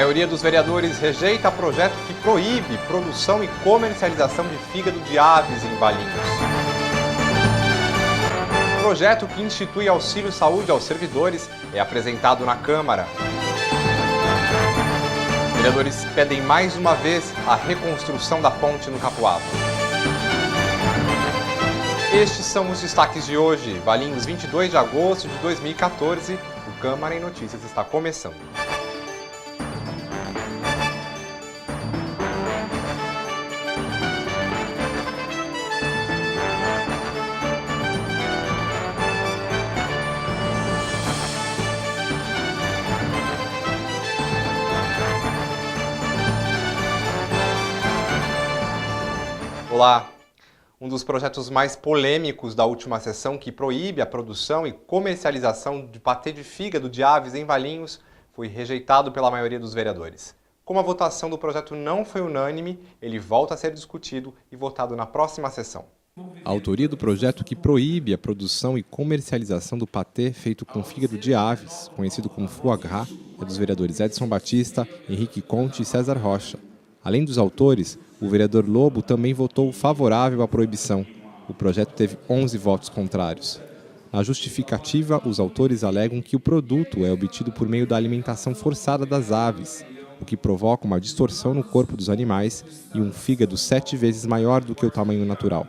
maioria dos vereadores rejeita projeto que proíbe produção e comercialização de fígado de aves em Valinhos. O projeto que institui auxílio saúde aos servidores é apresentado na Câmara. Vereadores pedem mais uma vez a reconstrução da ponte no Capuava. Estes são os destaques de hoje. Valinhos, 22 de agosto de 2014. O Câmara em Notícias está começando. Olá! Um dos projetos mais polêmicos da última sessão, que proíbe a produção e comercialização de patê de fígado de aves em Valinhos, foi rejeitado pela maioria dos vereadores. Como a votação do projeto não foi unânime, ele volta a ser discutido e votado na próxima sessão. A autoria do projeto que proíbe a produção e comercialização do patê feito com fígado de aves, conhecido como foie gras, é dos vereadores Edson Batista, Henrique Conte e César Rocha. Além dos autores, o vereador Lobo também votou favorável à proibição. O projeto teve 11 votos contrários. Na justificativa, os autores alegam que o produto é obtido por meio da alimentação forçada das aves, o que provoca uma distorção no corpo dos animais e um fígado 7 vezes maior do que o tamanho natural.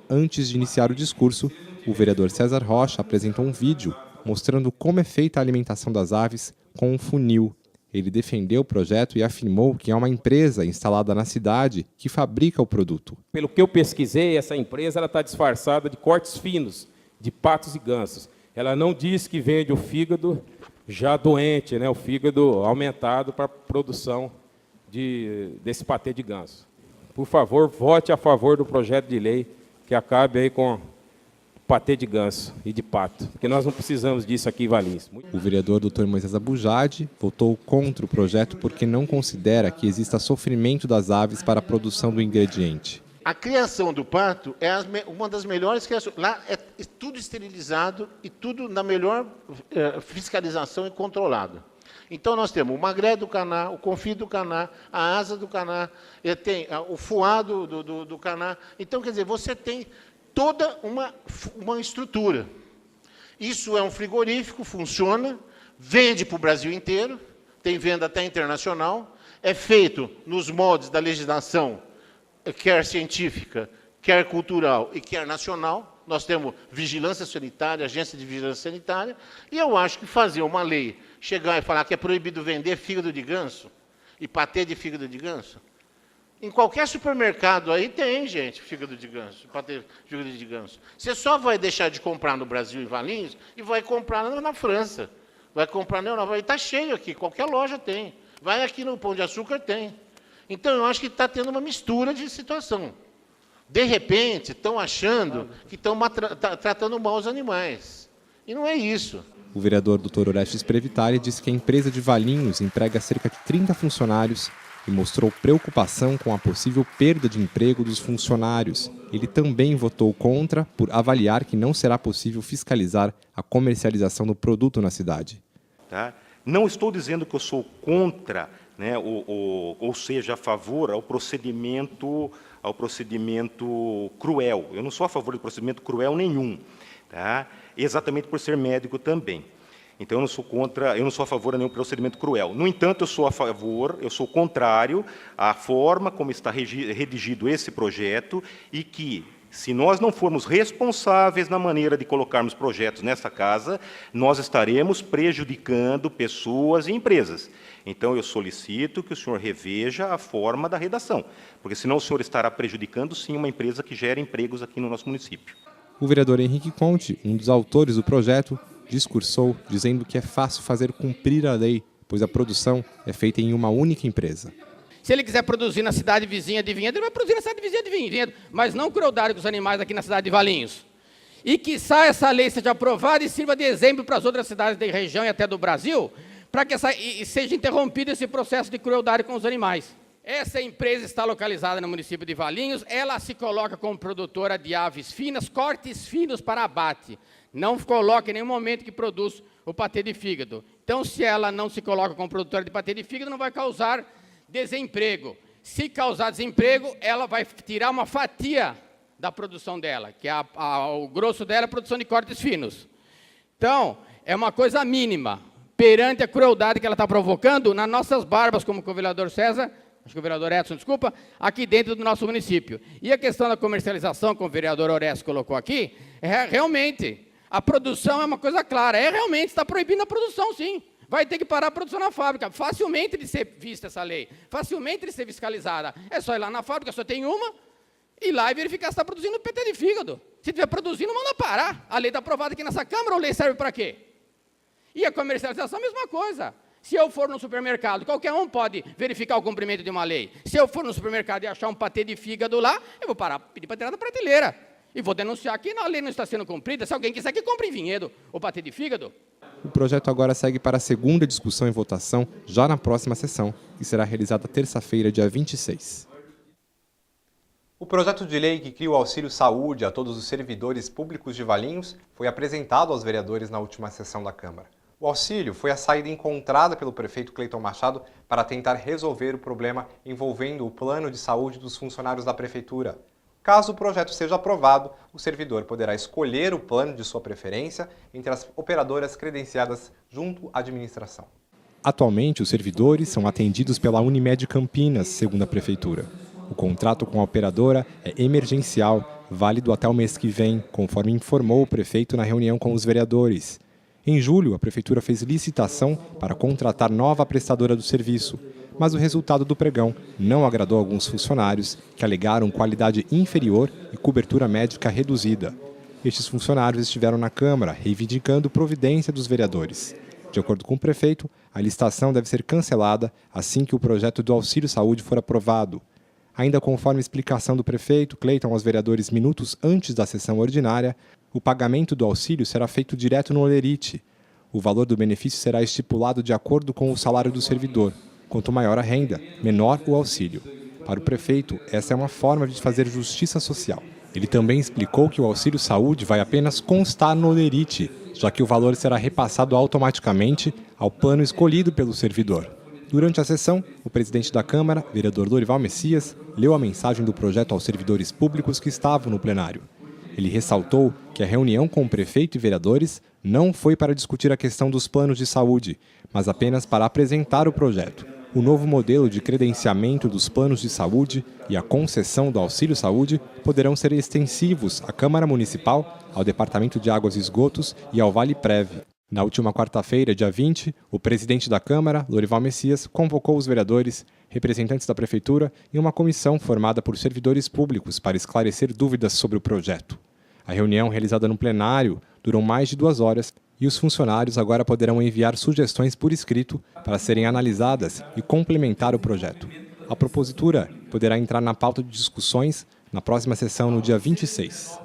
Antes de iniciar o discurso, o vereador César Rocha apresentou um vídeo mostrando como é feita a alimentação das aves com um funil. Ele defendeu o projeto e afirmou que é uma empresa instalada na cidade que fabrica o produto. Pelo que eu pesquisei, essa empresa está disfarçada de cortes finos, de patos e gansos. Ela não diz que vende o fígado já doente, né, o fígado aumentado para a produção desse patê de ganso. Por favor, vote a favor do projeto de lei que acabe aí com patê de ganso e de pato, porque nós não precisamos disso aqui em Valinhos. O vereador Dr. Moisés Abujade votou contra o projeto porque não considera que exista sofrimento das aves para a produção do ingrediente. A criação do pato é uma das melhores criações. Lá é tudo esterilizado e tudo na melhor fiscalização e controlado. Então nós temos o magré do caná, o confit do caná, a asa do caná, tem o foie do caná. Então, quer dizer, você tem toda uma estrutura. Isso é um frigorífico, funciona, vende para o Brasil inteiro, tem venda até internacional, é feito nos moldes da legislação, quer científica, quer cultural e quer nacional. Nós temos vigilância sanitária, agência de vigilância sanitária, e eu acho que fazer uma lei, chegar e falar que é proibido vender fígado de ganso e patê de fígado de ganso, em qualquer supermercado aí tem, gente, fígado de ganso, patê, fígado de ganso. Você só vai deixar de comprar no Brasil, em Valinhos, e vai comprar na França, vai comprar na Europa. E está cheio aqui, qualquer loja tem. Vai aqui no Pão de Açúcar, tem. Então, eu acho que está tendo uma mistura de situação. De repente, estão achando que estão tratando mal os animais. E não é isso. O vereador Dr. Orestes Previtali disse que a empresa de Valinhos emprega cerca de 30 funcionários e mostrou preocupação com a possível perda de emprego dos funcionários. Ele também votou contra por avaliar que não será possível fiscalizar a comercialização do produto na cidade. Tá? Não estou dizendo que eu sou contra, né, ou seja, a favor ao procedimento cruel. Eu não sou a favor do procedimento cruel nenhum, tá? Exatamente por ser médico também. Então, eu não sou a favor de nenhum procedimento cruel. No entanto, eu sou contrário à forma como está redigido esse projeto e que, se nós não formos responsáveis na maneira de colocarmos projetos nessa casa, nós estaremos prejudicando pessoas e empresas. Então, eu solicito que o senhor reveja a forma da redação, porque senão o senhor estará prejudicando, sim, uma empresa que gera empregos aqui no nosso município. O vereador Henrique Conte, um dos autores do projeto, discursou dizendo que é fácil fazer cumprir a lei, pois a produção é feita em uma única empresa. Se ele quiser produzir na cidade vizinha de Vinhedo, ele vai produzir na cidade vizinha de Vinhedo, mas não crueldade com os animais aqui na cidade de Valinhos. E que essa lei seja aprovada e sirva de exemplo para as outras cidades da região e até do Brasil, para que seja interrompido esse processo de crueldade com os animais. Essa empresa está localizada no município de Valinhos, ela se coloca como produtora de aves finas, cortes finos para abate. Não coloca em nenhum momento que produz o patê de fígado. Então, se ela não se coloca como produtora de patê de fígado, não vai causar desemprego. Se causar desemprego, ela vai tirar uma fatia da produção dela, que o grosso dela é a produção de cortes finos. Então, é uma coisa mínima, perante a crueldade que ela está provocando nas nossas barbas, como o vereador César, acho que o vereador Edson, desculpa, aqui dentro do nosso município. E a questão da comercialização, como o vereador Orestes colocou aqui, realmente, a produção é uma coisa clara, realmente está proibindo a produção, sim. Vai ter que parar a produção na fábrica, facilmente de ser vista essa lei, facilmente de ser fiscalizada. É só ir lá na fábrica, só tem uma, ir lá e verificar se está produzindo PT de fígado. Se estiver produzindo, manda parar. A lei está aprovada aqui nessa Câmara, ou a lei serve para quê? E a comercialização, a mesma coisa. Se eu for no supermercado, qualquer um pode verificar o cumprimento de uma lei. Se eu for no supermercado e achar um patê de fígado lá, eu vou parar, pedir para tirar da prateleira. E vou denunciar que a lei não está sendo cumprida. Se alguém quiser que compre em Vinhedo o patê de fígado. O projeto agora segue para a segunda discussão e votação, já na próxima sessão, que será realizada terça-feira, dia 26. O projeto de lei que cria o auxílio saúde a todos os servidores públicos de Valinhos foi apresentado aos vereadores na última sessão da Câmara. O auxílio foi a saída encontrada pelo prefeito Cleiton Machado para tentar resolver o problema envolvendo o plano de saúde dos funcionários da prefeitura. Caso o projeto seja aprovado, o servidor poderá escolher o plano de sua preferência entre as operadoras credenciadas junto à administração. Atualmente, os servidores são atendidos pela Unimed Campinas, segundo a prefeitura. O contrato com a operadora é emergencial, válido até o mês que vem, conforme informou o prefeito na reunião com os vereadores. Em julho, a prefeitura fez licitação para contratar nova prestadora do serviço, mas o resultado do pregão não agradou alguns funcionários que alegaram qualidade inferior e cobertura médica reduzida. Estes funcionários estiveram na Câmara reivindicando providência dos vereadores. De acordo com o prefeito, a licitação deve ser cancelada assim que o projeto do Auxílio Saúde for aprovado. Ainda conforme explicação do prefeito Cleiton aos vereadores minutos antes da sessão ordinária, o pagamento do auxílio será feito direto no Olerite. O valor do benefício será estipulado de acordo com o salário do servidor. Quanto maior a renda, menor o auxílio. Para o prefeito, essa é uma forma de fazer justiça social. Ele também explicou que o auxílio saúde vai apenas constar no Olerite, já que o valor será repassado automaticamente ao plano escolhido pelo servidor. Durante a sessão, o presidente da Câmara, vereador Lorival Messias, leu a mensagem do projeto aos servidores públicos que estavam no plenário. Ele ressaltou que a reunião com o prefeito e vereadores não foi para discutir a questão dos planos de saúde, mas apenas para apresentar o projeto. O novo modelo de credenciamento dos planos de saúde e a concessão do auxílio saúde poderão ser extensivos à Câmara Municipal, ao Departamento de Águas e Esgotos e ao Vale Prev. Na última quarta-feira, dia 20, o presidente da Câmara, Lorival Messias, convocou os vereadores, representantes da Prefeitura e uma comissão formada por servidores públicos para esclarecer dúvidas sobre o projeto. A reunião, realizada no plenário, durou mais de 2 horas e os funcionários agora poderão enviar sugestões por escrito para serem analisadas e complementar o projeto. A propositura poderá entrar na pauta de discussões na próxima sessão, no dia 26.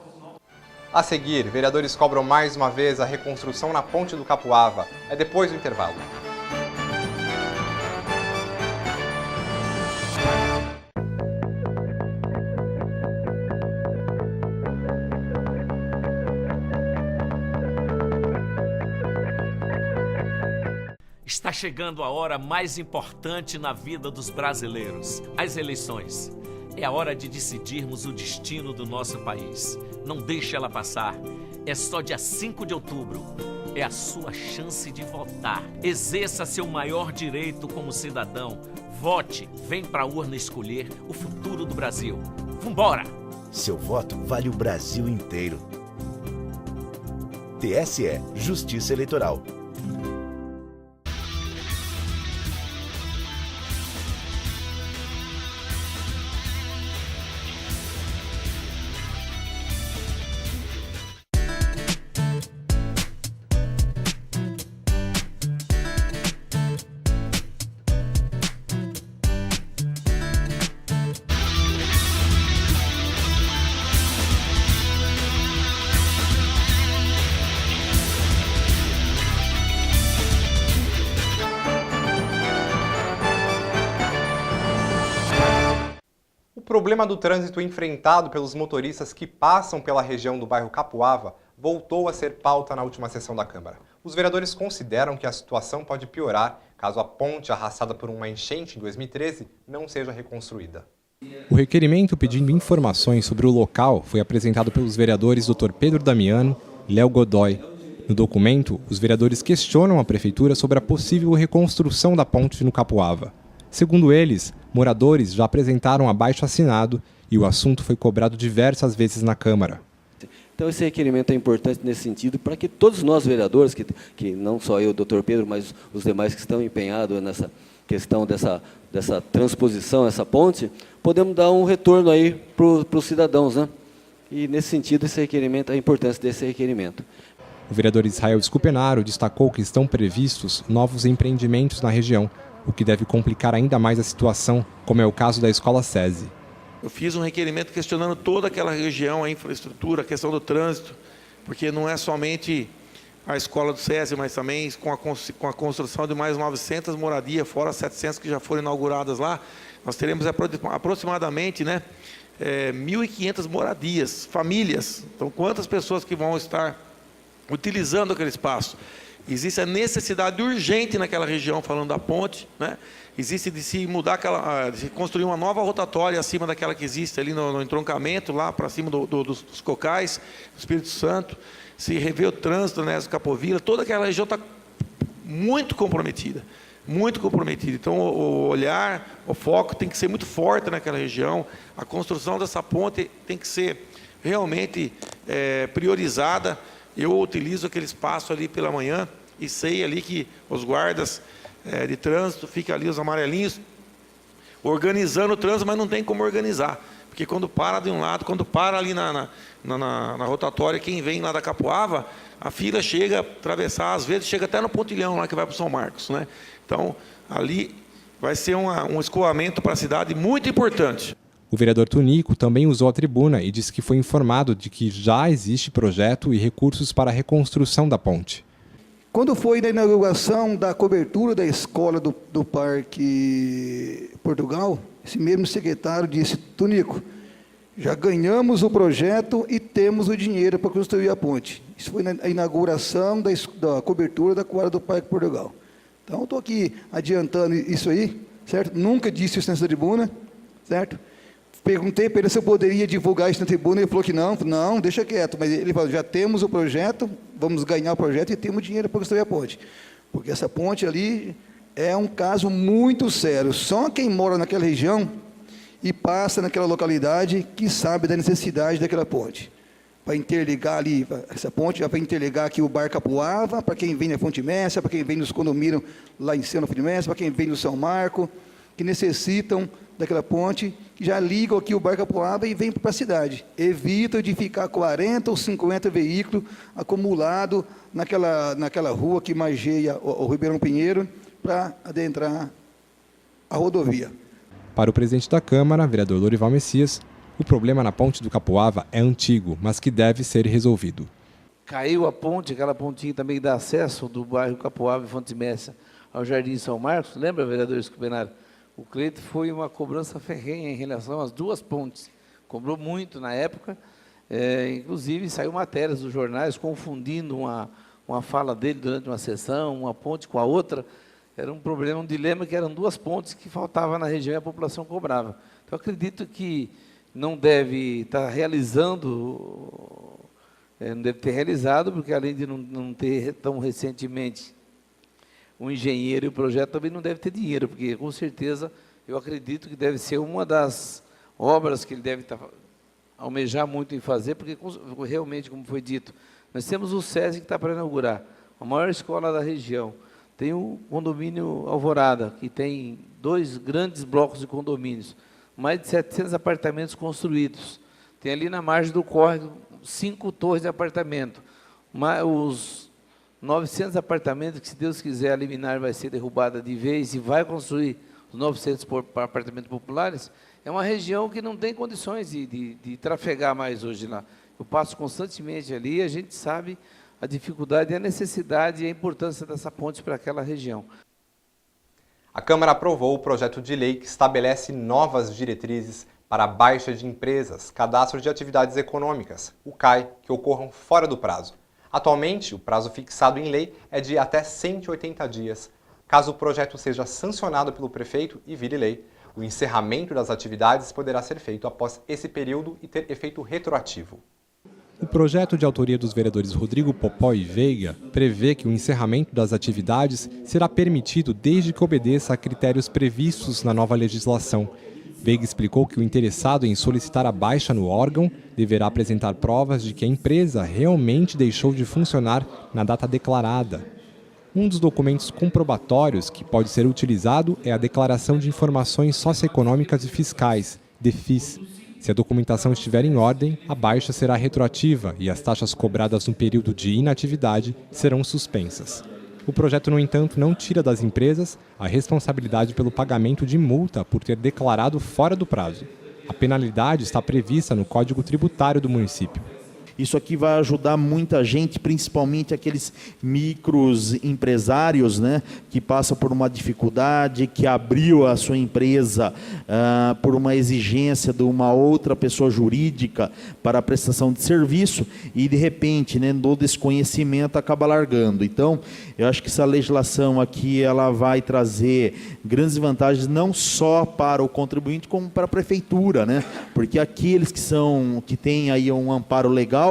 A seguir, vereadores cobram mais uma vez a reconstrução na Ponte do Capuava. É depois do intervalo. Está chegando a hora mais importante na vida dos brasileiros, as eleições. É a hora de decidirmos o destino do nosso país. Não deixe ela passar. É só dia 5 de outubro. É a sua chance de votar. Exerça seu maior direito como cidadão. Vote, vem para a urna escolher o futuro do Brasil. Vambora! Seu voto vale o Brasil inteiro. TSE, Justiça Eleitoral. problema do trânsito enfrentado pelos motoristas que passam pela região do bairro Capuava voltou a ser pauta na última sessão da Câmara. Os vereadores consideram que a situação pode piorar caso a ponte arrastada por uma enchente em 2013 não seja reconstruída. O requerimento pedindo informações sobre o local foi apresentado pelos vereadores Dr. Pedro Damiano e Léo Godoy. No documento, os vereadores questionam a Prefeitura sobre a possível reconstrução da ponte no Capuava. Segundo eles, moradores já apresentaram abaixo-assinado e o assunto foi cobrado diversas vezes na Câmara. Então, esse requerimento é importante nesse sentido, para que todos nós vereadores, que não só eu, doutor Pedro, mas os demais que estão empenhados nessa questão dessa transposição, essa ponte, podemos dar um retorno aí para os cidadãos, né? E, nesse sentido, esse requerimento, a importância desse requerimento. O vereador Israel Scupenaro destacou que estão previstos novos empreendimentos na região, o que deve complicar ainda mais a situação, como é o caso da Escola SESI. Eu fiz um requerimento questionando toda aquela região, a infraestrutura, a questão do trânsito, porque não é somente a escola do SESI, mas também com a construção de mais 900 moradias, fora as 700 que já foram inauguradas lá, nós teremos aproximadamente 1.500 moradias, famílias. Então, quantas pessoas que vão estar utilizando aquele espaço? Existe a necessidade urgente naquela região, falando da ponte, né? Existe de se mudar de se construir uma nova rotatória acima daquela que existe ali no entroncamento, lá para cima dos cocais, do Espírito Santo, se rever o trânsito, né, do Capovilla, toda aquela região está muito comprometida, muito comprometida. Então, o olhar, o foco tem que ser muito forte naquela região, a construção dessa ponte tem que ser realmente priorizada. Eu utilizo aquele espaço ali pela manhã e sei ali que os guardas de trânsito ficam ali, os amarelinhos, organizando o trânsito, mas não tem como organizar. Porque quando para de um lado, quando para ali na rotatória, quem vem lá da Capuava, a fila chega a atravessar, às vezes chega até no pontilhão lá que vai para o São Marcos, né? Então, ali vai ser um escoamento para a cidade muito importante. O vereador Tunico também usou a tribuna e disse que foi informado de que já existe projeto e recursos para a reconstrução da ponte. Quando foi na inauguração da cobertura da escola do Parque Portugal, esse mesmo secretário disse: Tunico, já ganhamos o projeto e temos o dinheiro para construir a ponte. Isso foi na inauguração da cobertura da quadra do Parque Portugal. Então, estou aqui adiantando isso aí, certo? Nunca disse isso nessa tribuna, certo? Perguntei para ele se eu poderia divulgar isso na tribuna, ele falou que não, deixa quieto. Mas ele falou: já temos o projeto, vamos ganhar o projeto e temos dinheiro para construir a ponte. Porque essa ponte ali é um caso muito sério. Só quem mora naquela região e passa naquela localidade que sabe da necessidade daquela ponte. Para interligar ali, essa ponte já vai interligar aqui o Bar Capuava, para quem vem na Fonte Messa, para quem vem nos condomínios lá em cima na Fonte Messa, para quem vem no São Marco, que necessitam daquela ponte, que já ligam aqui o Bar Capuava e vêm para a cidade. Evita de ficar 40 ou 50 veículos acumulados naquela rua que margeia o Ribeirão Pinheiro para adentrar a rodovia. Para o presidente da Câmara, vereador Lorival Messias, o problema na ponte do Capuava é antigo, mas que deve ser resolvido. Caiu a ponte, aquela pontinha também dá acesso do bairro Capuava e Fonte Messa ao Jardim São Marcos. Lembra, vereador Scupenaro? O Cleito foi uma cobrança ferrenha em relação às duas pontes. Cobrou muito na época, inclusive saiu matérias dos jornais confundindo uma fala dele durante uma sessão, uma ponte com a outra. Era um problema, um dilema, que eram duas pontes que faltavam na região e a população cobrava. Então, acredito que não deve estar realizando, não deve ter realizado, porque além de não ter tão recentemente um engenheiro e o projeto, também não deve ter dinheiro, porque com certeza eu acredito que deve ser uma das obras que ele deve almejar muito em fazer, porque realmente, como foi dito, nós temos o SESI que está para inaugurar, a maior escola da região. Tem o condomínio Alvorada, que tem 2 grandes blocos de condomínios, mais de 700 apartamentos construídos. Tem ali na margem do córrego 5 torres de apartamento. Os 900 apartamentos que, se Deus quiser, a liminar vai ser derrubada de vez e vai construir os 900 apartamentos populares. É uma região que não tem condições de trafegar mais hoje lá. Eu passo constantemente ali e a gente sabe a dificuldade, a necessidade e a importância dessa ponte para aquela região. A Câmara aprovou o projeto de lei que estabelece novas diretrizes para a baixa de empresas, cadastro de atividades econômicas, o CAE, que ocorram fora do prazo. Atualmente, o prazo fixado em lei é de até 180 dias. Caso o projeto seja sancionado pelo prefeito e vire lei, o encerramento das atividades poderá ser feito após esse período e ter efeito retroativo. O projeto de autoria dos vereadores Rodrigo Popó e Veiga prevê que o encerramento das atividades será permitido desde que obedeça a critérios previstos na nova legislação. Veiga explicou que o interessado em solicitar a baixa no órgão deverá apresentar provas de que a empresa realmente deixou de funcionar na data declarada. Um dos documentos comprobatórios que pode ser utilizado é a Declaração de Informações Socioeconômicas e Fiscais, DEFIS. Se a documentação estiver em ordem, a baixa será retroativa e as taxas cobradas no período de inatividade serão suspensas. O projeto, no entanto, não tira das empresas a responsabilidade pelo pagamento de multa por ter declarado fora do prazo. A penalidade está prevista no Código Tributário do município. Isso aqui vai ajudar muita gente, principalmente aqueles microempresários, né, que passam por uma dificuldade, que abriu a sua empresa por uma exigência de uma outra pessoa jurídica para a prestação de serviço e, de repente, né, no desconhecimento, acaba largando. Então, eu acho que essa legislação aqui ela vai trazer grandes vantagens não só para o contribuinte, como para a prefeitura, né, porque aqueles que têm aí um amparo legal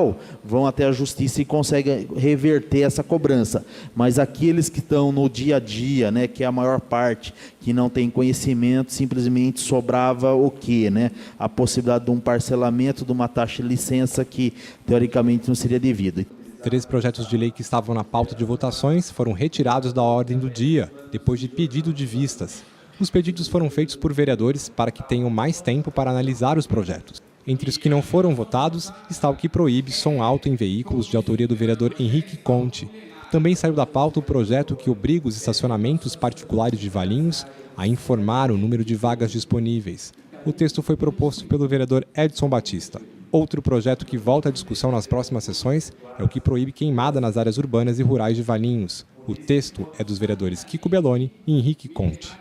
vão até a justiça e conseguem reverter essa cobrança. Mas aqueles que estão no dia a dia, né, que é a maior parte, que não tem conhecimento, simplesmente sobrava o quê? Né? A possibilidade de um parcelamento de uma taxa de licença que, teoricamente, não seria devida. 3 projetos de lei que estavam na pauta de votações foram retirados da ordem do dia, depois de pedido de vistas. Os pedidos foram feitos por vereadores para que tenham mais tempo para analisar os projetos. Entre os que não foram votados está o que proíbe som alto em veículos, de autoria do vereador Henrique Conte. Também saiu da pauta o projeto que obriga os estacionamentos particulares de Valinhos a informar o número de vagas disponíveis. O texto foi proposto pelo vereador Edson Batista. Outro projeto que volta à discussão nas próximas sessões é o que proíbe queimada nas áreas urbanas e rurais de Valinhos. O texto é dos vereadores Kiko Belloni e Henrique Conte.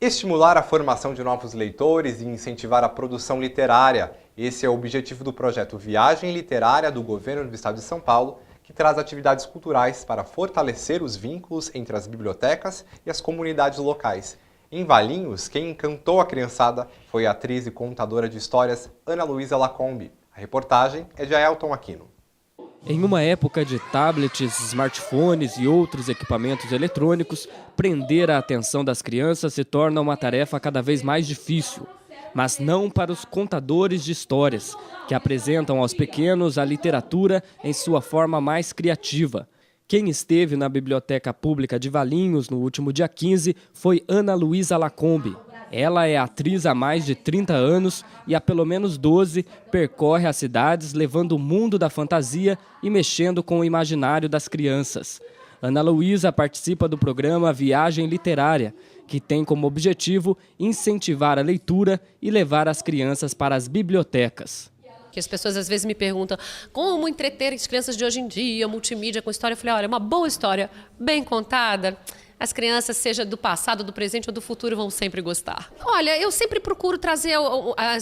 Estimular a formação de novos leitores e incentivar a produção literária. Esse é o objetivo do projeto Viagem Literária do Governo do Estado de São Paulo, que traz atividades culturais para fortalecer os vínculos entre as bibliotecas e as comunidades locais. Em Valinhos, quem encantou a criançada foi a atriz e contadora de histórias Ana Luísa Lacombe. A reportagem é de Aelton Aquino. Em uma época de tablets, smartphones e outros equipamentos eletrônicos, prender a atenção das crianças se torna uma tarefa cada vez mais difícil. Mas não para os contadores de histórias, que apresentam aos pequenos a literatura em sua forma mais criativa. Quem esteve na Biblioteca Pública de Valinhos no último dia 15 foi Ana Luísa Lacombe. Ela é atriz há mais de 30 anos e há pelo menos 12 percorre as cidades levando o mundo da fantasia e mexendo com o imaginário das crianças. Ana Luísa participa do programa Viagem Literária, que tem como objetivo incentivar a leitura e levar as crianças para as bibliotecas. Que as pessoas às vezes me perguntam como entreter as crianças de hoje em dia, multimídia com história. Eu falei, olha, uma boa história bem contada, as crianças, seja do passado, do presente ou do futuro, vão sempre gostar. Olha, eu sempre procuro trazer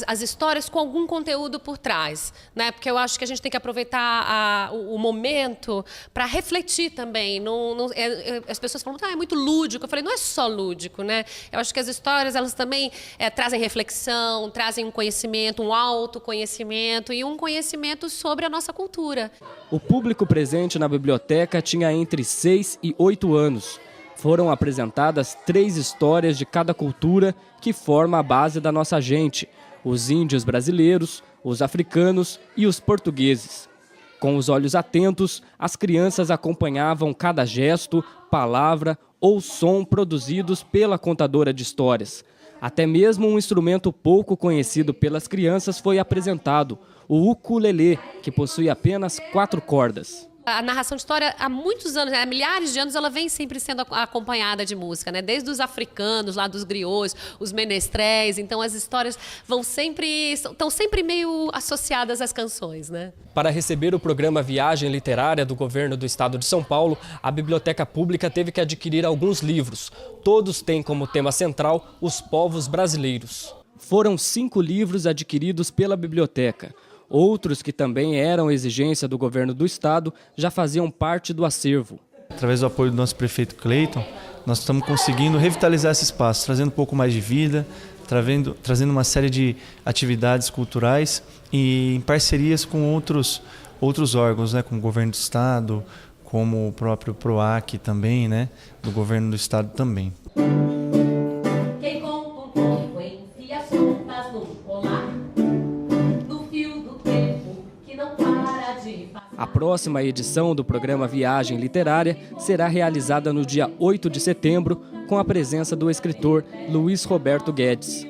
as histórias com algum conteúdo por trás, né? Porque eu acho que a gente tem que aproveitar o momento para refletir também. As pessoas falam, é muito lúdico. Eu falei, não é só lúdico, né? Eu acho que as histórias, elas também trazem reflexão, trazem um conhecimento, um autoconhecimento e um conhecimento sobre a nossa cultura. O público presente na biblioteca tinha entre 6 e 8 anos. Foram apresentadas 3 histórias de cada cultura que forma a base da nossa gente: os índios brasileiros, os africanos e os portugueses. Com os olhos atentos, as crianças acompanhavam cada gesto, palavra ou som produzidos pela contadora de histórias. Até mesmo um instrumento pouco conhecido pelas crianças foi apresentado, o ukulele, que possui apenas 4 cordas. A narração de história, há muitos anos, há milhares de anos, ela vem sempre sendo acompanhada de música, né? Desde os africanos, lá dos griots, os menestréis. Então, as histórias estão sempre meio associadas às canções, né? Para receber o programa Viagem Literária do Governo do Estado de São Paulo, a Biblioteca Pública teve que adquirir alguns livros. Todos têm como tema central os povos brasileiros. Foram 5 livros adquiridos pela biblioteca. Outros que também eram exigência do governo do estado já faziam parte do acervo. Através do apoio do nosso prefeito Cleiton, nós estamos conseguindo revitalizar esse espaço, trazendo um pouco mais de vida, trazendo uma série de atividades culturais e em parcerias com outros órgãos, né, como o governo do estado, como o próprio PROAC também, né, do governo do estado também. Quem conta um pouco enfia as contas no colar, no fio do tempo que não para de passar. A próxima edição do programa Viagem Literária será realizada no dia 8 de setembro, com a presença do escritor Luiz Roberto Guedes.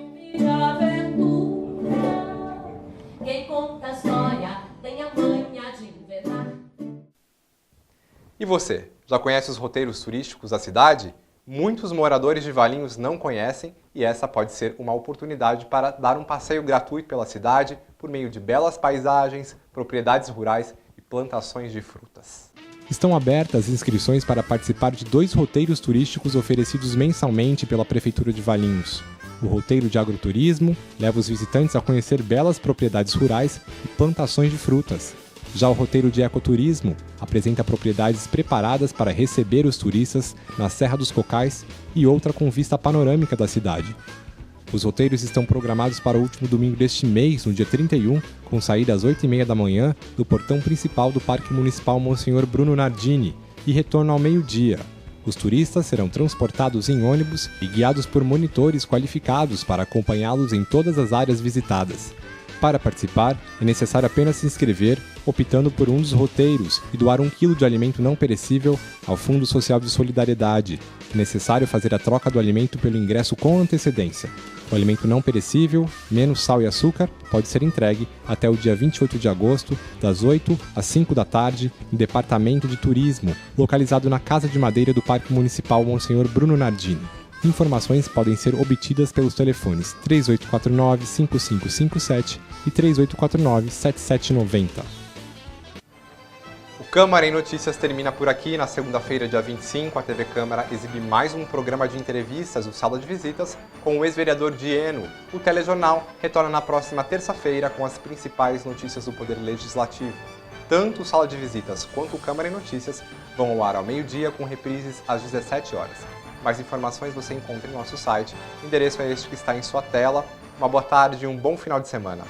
Quem conta a história tem a manha de inventar. E você, já conhece os roteiros turísticos da cidade? Muitos moradores de Valinhos não conhecem e essa pode ser uma oportunidade para dar um passeio gratuito pela cidade por meio de belas paisagens, propriedades rurais e plantações de frutas. Estão abertas inscrições para participar de 2 roteiros turísticos oferecidos mensalmente pela Prefeitura de Valinhos. O roteiro de agroturismo leva os visitantes a conhecer belas propriedades rurais e plantações de frutas. Já o roteiro de ecoturismo apresenta propriedades preparadas para receber os turistas na Serra dos Cocais e outra com vista panorâmica da cidade. Os roteiros estão programados para o último domingo deste mês, no dia 31, com saída às 8h30 da manhã do portão principal do Parque Municipal Monsenhor Bruno Nardini e retorno ao meio-dia. Os turistas serão transportados em ônibus e guiados por monitores qualificados para acompanhá-los em todas as áreas visitadas. Para participar, é necessário apenas se inscrever, optando por um dos roteiros e doar 1 quilo de alimento não perecível ao Fundo Social de Solidariedade. É necessário fazer a troca do alimento pelo ingresso com antecedência. O alimento não perecível, menos sal e açúcar, pode ser entregue até o dia 28 de agosto, das 8 às 5 da tarde, no Departamento de Turismo, localizado na Casa de Madeira do Parque Municipal Monsenhor Bruno Nardini. Informações podem ser obtidas pelos telefones 3849-5557 e 3849-7790. O Câmara em Notícias termina por aqui. Na segunda-feira, dia 25, a TV Câmara exibe mais um programa de entrevistas, o Sala de Visitas, com o ex-vereador Dieno. O telejornal retorna na próxima terça-feira com as principais notícias do Poder Legislativo. Tanto o Sala de Visitas quanto o Câmara em Notícias vão ao ar ao meio-dia com reprises às 17 horas. Mais informações você encontra em nosso site. O endereço é este que está em sua tela. Uma boa tarde e um bom final de semana.